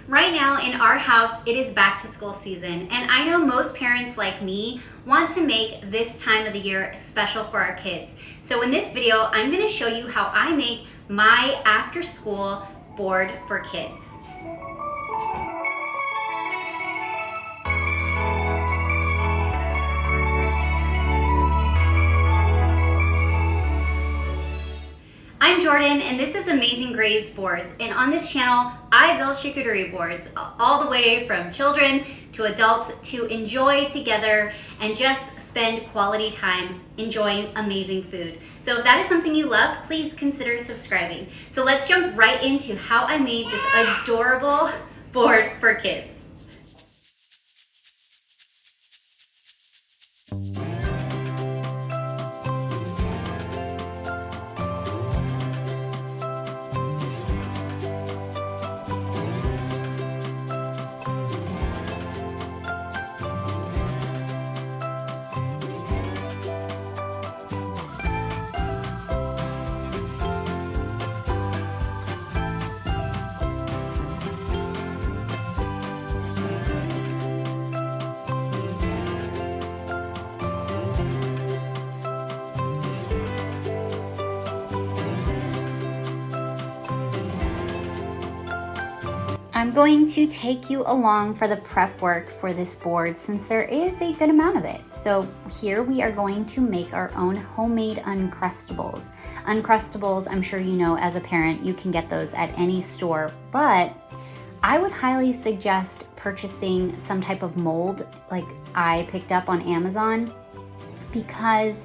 Right now in our house, it is back to school season, and I know most parents like me want to make this time of the year special for our kids. So in this video, I'm gonna show you how I make my after school board for kids. I'm Jordan, and this is Amazing Grace Boards, and on this channel I build charcuterie boards all the way from children to adults to enjoy together and just spend quality time enjoying amazing food. So if that is something you love, please consider subscribing. So let's jump right into how I made this adorable board for kids. I'm going to take you along for the prep work for this board since there is a good amount of it. So here we are going to make our own homemade Uncrustables. Uncrustables, I'm sure you know as a parent, you can get those at any store, but I would highly suggest purchasing some type of mold like I picked up on Amazon, because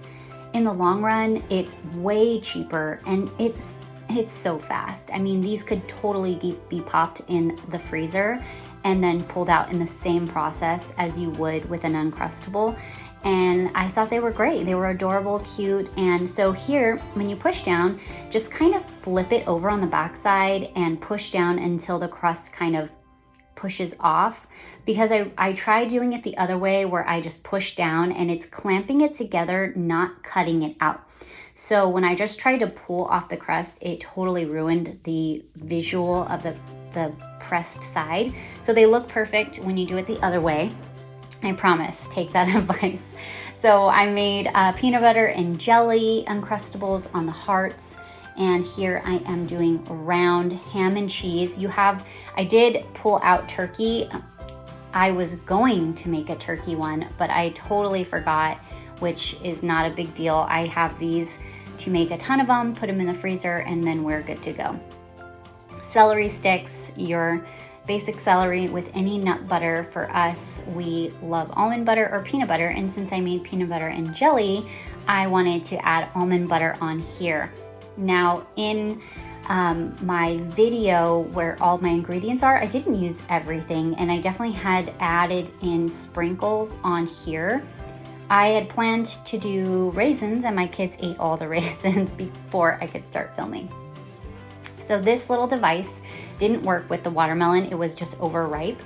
in the long run, it's way cheaper and it's so fast. I mean, these could totally be popped in the freezer and then pulled out in the same process as you would with an Uncrustable. And I thought they were great. They were adorable, cute. And so here, when you push down, just kind of flip it over on the backside and push down until the crust kind of pushes off, because I tried doing it the other way where I just push down and it's clamping it together, not cutting it out. So when I just tried to pull off the crust, it totally ruined the visual of the pressed side. So they look perfect when you do it the other way. I promise, take that advice. So I made peanut butter and jelly Uncrustables on the hearts. And here I am doing round ham and cheese. I did pull out turkey. I was going to make a turkey one, but I totally forgot, which is not a big deal. I have these to make a ton of them, put them in the freezer, and then we're good to go. Celery sticks, your basic celery with any nut butter. For us, we love almond butter or peanut butter, and since I made peanut butter and jelly, I wanted to add almond butter on here. Now in my video where all my ingredients are, I didn't use everything, and I definitely had added in sprinkles on here. I had planned to do raisins, and my kids ate all the raisins before I could start filming. So this little device didn't work with the watermelon. It was just overripe.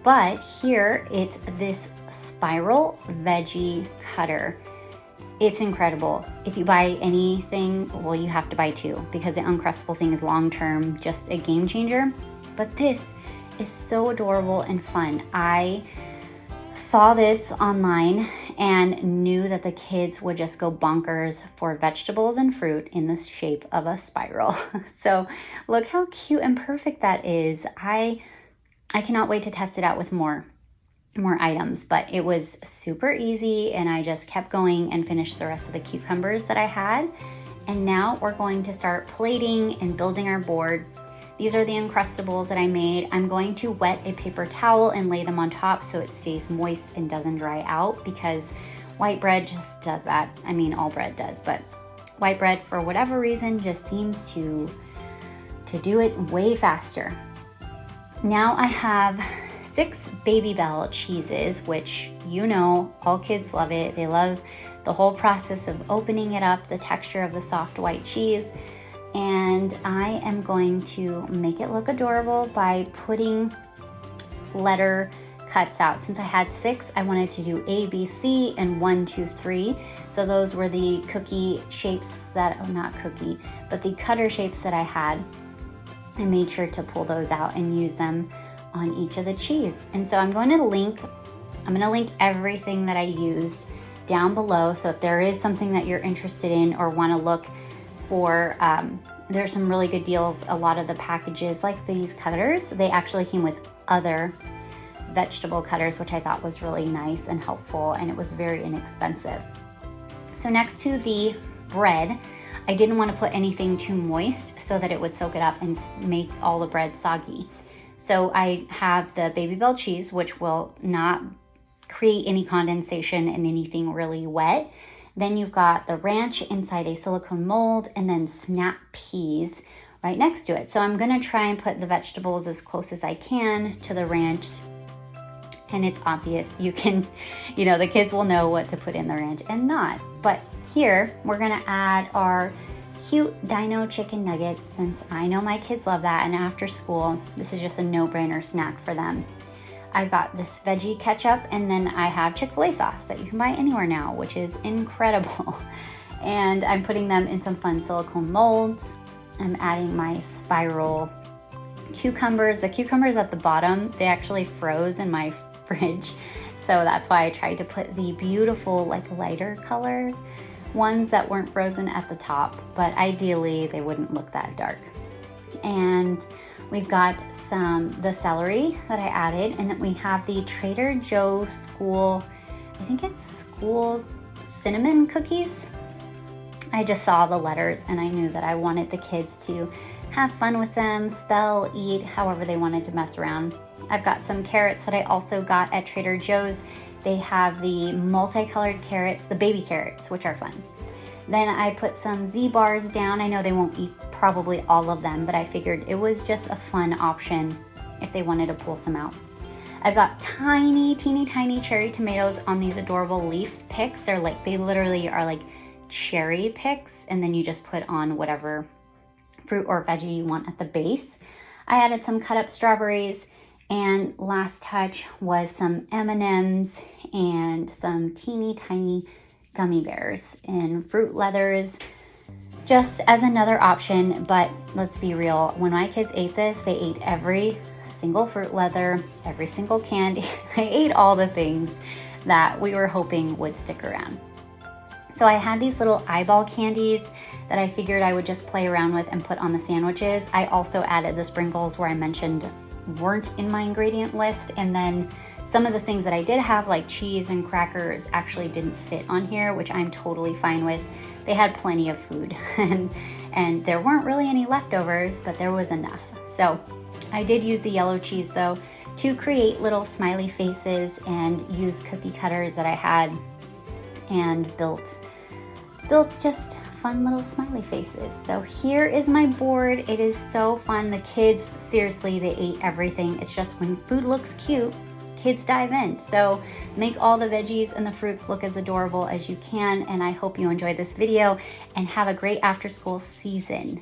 But here it's this spiral veggie cutter. It's incredible. If you buy anything, well, you have to buy two, because the Uncrustable thing is long-term, just a game changer. But this is so adorable and fun. I saw this online and knew that the kids would just go bonkers for vegetables and fruit in the shape of a spiral. So look how cute and perfect that is. I cannot wait to test it out with more items, but it was super easy, and I just kept going and finished the rest of the cucumbers that I had. And now we're going to start plating and building our board. These are the Uncrustables that I made. I'm going to wet a paper towel and lay them on top so it stays moist and doesn't dry out, because white bread just does that. I mean, all bread does, but white bread, for whatever reason, just seems to do it way faster. Now I have 6 Babybel cheeses, which you know, all kids love it. They love the whole process of opening it up, the texture of the soft white cheese. And I am going to make it look adorable by putting letter cuts out. Since I had 6, I wanted to do A, B, C, and 1, 2, 3. So those were the cookie shapes that, oh, not cookie, but the cutter shapes that I had. I made sure to pull those out and use them on each of the cheese. And so I'm going to link everything that I used down below. So if there is something that you're interested in or want to look for, there's some really good deals. A lot of the packages, like these cutters, they actually came with other vegetable cutters, which I thought was really nice and helpful, and it was very inexpensive. So next to the bread, I didn't want to put anything too moist so that it would soak it up and make all the bread soggy. So I have the Babybel cheese, which will not create any condensation and anything really wet. Then you've got the ranch inside a silicone mold, and then snap peas right next to it. So I'm gonna try and put the vegetables as close as I can to the ranch. And it's obvious, the kids will know what to put in the ranch and not. But here, we're gonna add our cute Dino chicken nuggets, since I know my kids love that, and after school, this is just a no-brainer snack for them. I've got this Veggie ketchup, and then I have Chick-fil-A sauce that you can buy anywhere now, which is incredible. And I'm putting them in some fun silicone molds. I'm adding my spiral cucumbers. The cucumbers at the bottom, they actually froze in my fridge. So that's why I tried to put the beautiful, lighter color ones that weren't frozen at the top, but ideally they wouldn't look that dark. And we've got the celery that I added, and then we have the Trader Joe's school cinnamon cookies. I just saw the letters and I knew that I wanted the kids to have fun with them, spell, eat, however they wanted to mess around. I've got some carrots that I also got at Trader Joe's. They have the multicolored carrots, the baby carrots, which are fun. Then I put some Zbars down. I know they won't eat probably all of them, but I figured it was just a fun option if they wanted to pull some out. I've got tiny, teeny tiny cherry tomatoes on these adorable leaf picks. They literally are like cherry picks, and then you just put on whatever fruit or veggie you want at the base. I added some cut up strawberries, and last touch was some M&Ms and some teeny tiny gummy bears in fruit leathers, just as another option. But let's be real, when my kids ate this, they ate every single fruit leather, every single candy. They ate all the things that we were hoping would stick around. So I had these little eyeball candies that I figured I would just play around with and put on the sandwiches. I also added the sprinkles where I mentioned weren't in my ingredient list, and then some of the things that I did have, like cheese and crackers, actually didn't fit on here, which I'm totally fine with. They had plenty of food and there weren't really any leftovers, but there was enough. So I did use the yellow cheese though to create little smiley faces, and use cookie cutters that I had and built just fun little smiley faces. So here is my board. It is so fun. The kids, seriously, they ate everything. It's just when food looks cute, kids dive in. So make all the veggies and the fruits look as adorable as you can. And I hope you enjoyed this video and have a great after school season.